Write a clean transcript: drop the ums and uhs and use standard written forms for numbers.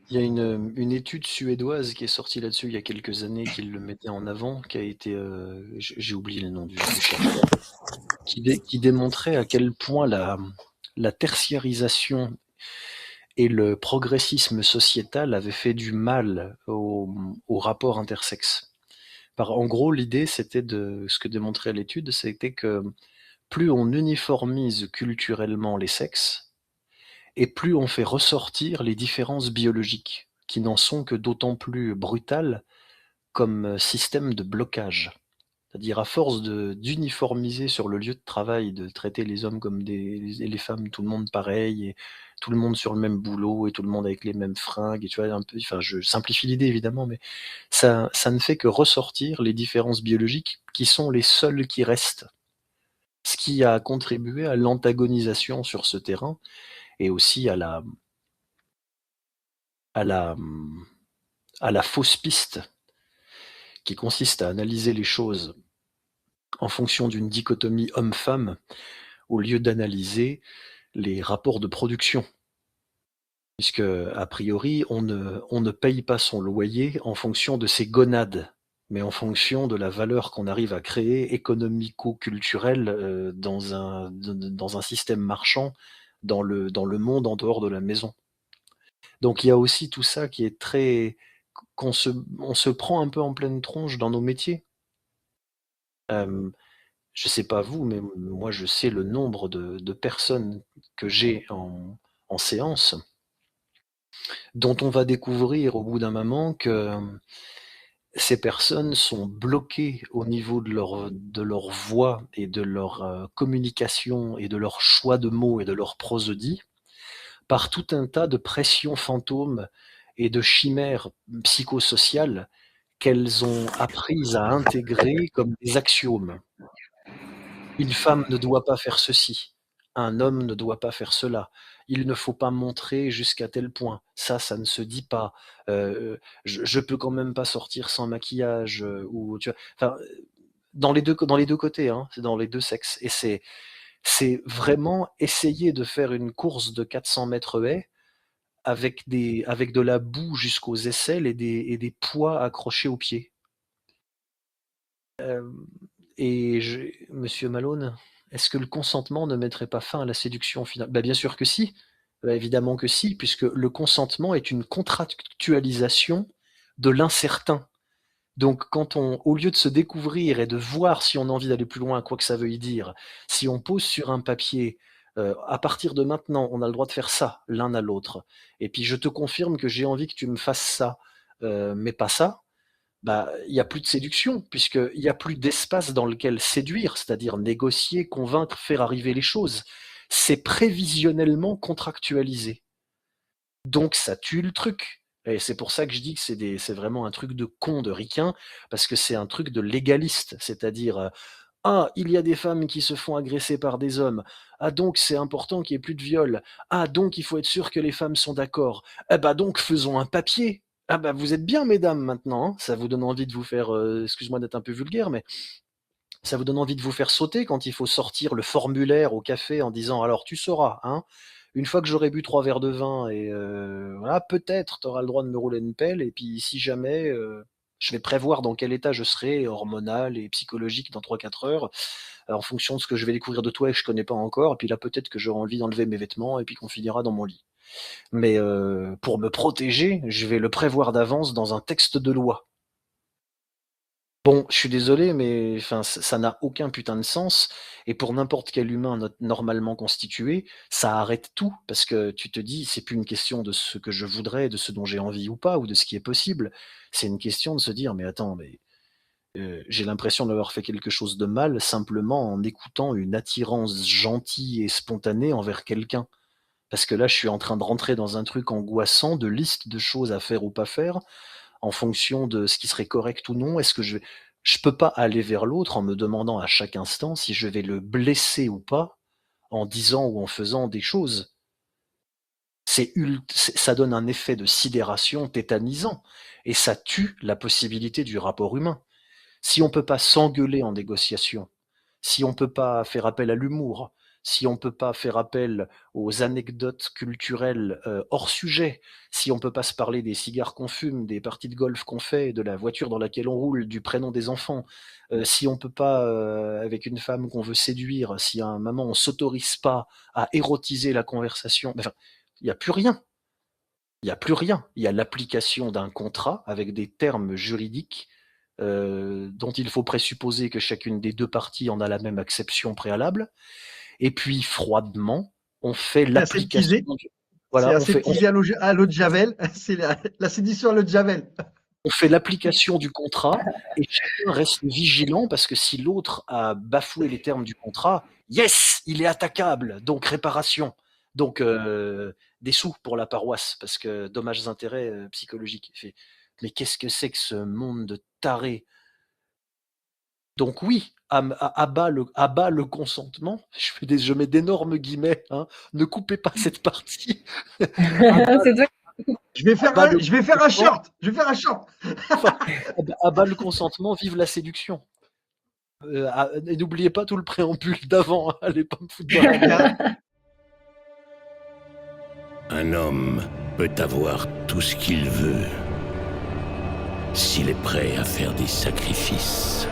Il y a une étude suédoise qui est sortie là-dessus il y a quelques années, qui le mettait en avant, qui a été, j'ai oublié le nom du chercheur, qui démontrait à quel point la tertiarisation et le progressisme sociétal avaient fait du mal au rapport intersexe. En gros, l'idée, c'était ce que démontrait l'étude, c'était que plus on uniformise culturellement les sexes, et plus on fait ressortir les différences biologiques, qui n'en sont que d'autant plus brutales comme système de blocage. C'est-à-dire à force d'uniformiser sur le lieu de travail, de traiter les hommes comme et les femmes, tout le monde pareil, et tout le monde sur le même boulot, et tout le monde avec les mêmes fringues, et tu vois, un peu, enfin, je simplifie l'idée évidemment, mais ça ne fait que ressortir les différences biologiques qui sont les seules qui restent. Ce qui a contribué à l'antagonisation sur ce terrain, et aussi à la, à la fausse piste qui consiste à analyser les choses en fonction d'une dichotomie homme-femme, au lieu d'analyser les rapports de production. Puisque, a priori, on ne paye pas son loyer en fonction de ses gonades, mais en fonction de la valeur qu'on arrive à créer économico-culturelle dans un système marchand, dans le monde en dehors de la maison. Donc il y a aussi tout ça qui est très... on se prend un peu en pleine tronche dans nos métiers. Euh, Je sais pas vous, mais moi je sais le nombre de personnes que j'ai en séance, dont on va découvrir au bout d'un moment que ces personnes sont bloquées au niveau de leur voix et de leur communication et de leur choix de mots et de leur prosodie par tout un tas de pressions fantômes et de chimères psychosociales qu'elles ont apprises à intégrer comme des axiomes. Une femme ne doit pas faire ceci, un homme ne doit pas faire cela, il ne faut pas montrer jusqu'à tel point, ça ne se dit pas, je peux quand même pas sortir sans maquillage, ou tu vois? Enfin, dans les 2 côtés, hein, c'est dans les 2 sexes, et c'est vraiment essayer de faire une course de 400 mètres haies avec de la boue jusqu'aux aisselles et des poids accrochés aux pieds. Hem Et Monsieur Malone, est-ce que le consentement ne mettrait pas fin à la séduction finalement? Bah, bien sûr que si, évidemment que si, puisque le consentement est une contractualisation de l'incertain. Donc quand au lieu de se découvrir et de voir si on a envie d'aller plus loin, quoi que ça veuille dire, si on pose sur un papier, «À partir de maintenant, on a le droit de faire ça, l'un à l'autre, et puis je te confirme que j'ai envie que tu me fasses ça, mais pas ça», bah, il y a plus de séduction, puisqu'il y a plus d'espace dans lequel séduire, c'est-à-dire négocier, convaincre, faire arriver les choses. C'est prévisionnellement contractualisé. Donc ça tue le truc. Et c'est pour ça que je dis que c'est vraiment un truc de con, de ricain, parce que c'est un truc de légaliste, c'est-à-dire, ah, il y a des femmes qui se font agresser par des hommes. Ah, donc c'est important qu'il y ait plus de viol. Ah, donc il faut être sûr que les femmes sont d'accord. Eh bah donc faisons un papier. Ah bah vous êtes bien mesdames maintenant, hein. Ça vous donne envie de vous faire, excuse-moi d'être un peu vulgaire, mais ça vous donne envie de vous faire sauter quand il faut sortir le formulaire au café en disant: «Alors tu sauras, hein, une fois que j'aurai bu 3 verres de vin et voilà, peut-être tu auras le droit de me rouler une pelle, et puis si jamais, je vais prévoir dans quel état je serai hormonal et psychologique dans 3 4 heures, en fonction de ce que je vais découvrir de toi et que je connais pas encore, et puis là peut-être que j'aurai envie d'enlever mes vêtements et puis qu'on finira dans mon lit. Mais pour me protéger, je vais le prévoir d'avance dans un texte de loi». Bon, je suis désolé, mais enfin, ça n'a aucun putain de sens, et pour n'importe quel humain normalement constitué, ça arrête tout parce que tu te dis: «C'est plus une question de ce que je voudrais, de ce dont j'ai envie ou pas, ou de ce qui est possible». C'est une question de se dire: «Mais attends, mais j'ai l'impression d'avoir fait quelque chose de mal simplement en écoutant une attirance gentille et spontanée envers quelqu'un». Parce que là, je suis en train de rentrer dans un truc angoissant de liste de choses à faire ou pas faire, en fonction de ce qui serait correct ou non. Est-ce que je peux pas aller vers l'autre en me demandant à chaque instant si je vais le blesser ou pas, en disant ou en faisant des choses. Ça donne un effet de sidération tétanisant, et ça tue la possibilité du rapport humain. Si on peut pas s'engueuler en négociation, si on peut pas faire appel à l'humour, si on peut pas faire appel aux anecdotes culturelles, hors sujet, si on peut pas se parler des cigares qu'on fume, des parties de golf qu'on fait, de la voiture dans laquelle on roule, du prénom des enfants, si on peut pas, avec une femme qu'on veut séduire, si à un moment on s'autorise pas à érotiser la conversation, enfin, il y a plus rien. Il y a plus rien. Il y a l'application d'un contrat avec des termes juridiques, dont il faut présupposer que chacune des 2 parties en a la même acception préalable et puis froidement, on fait C'est aseptisé. l'application du C'est voilà, aseptisé à l'eau de Javel. C'est la séduction à l'eau de Javel. on fait l'application du contrat et chacun reste vigilant parce que si l'autre a bafoué les termes du contrat, yes, il est attaquable, donc réparation. Donc des sous pour la paroisse parce que dommages intérêts psychologiques. Il fait, mais qu'est-ce que c'est que ce monde de tarés? Donc oui, à bas le consentement. Je mets d'énormes guillemets, hein. Ne coupez pas cette partie. À bas, C'est toi. Je vais faire un short. Je vais faire un short. à bas le consentement, vive la séduction. Et n'oubliez pas tout le préambule d'avant, hein, allez pas me foutre dans la merde. Un homme peut avoir tout ce qu'il veut s'il est prêt à faire des sacrifices.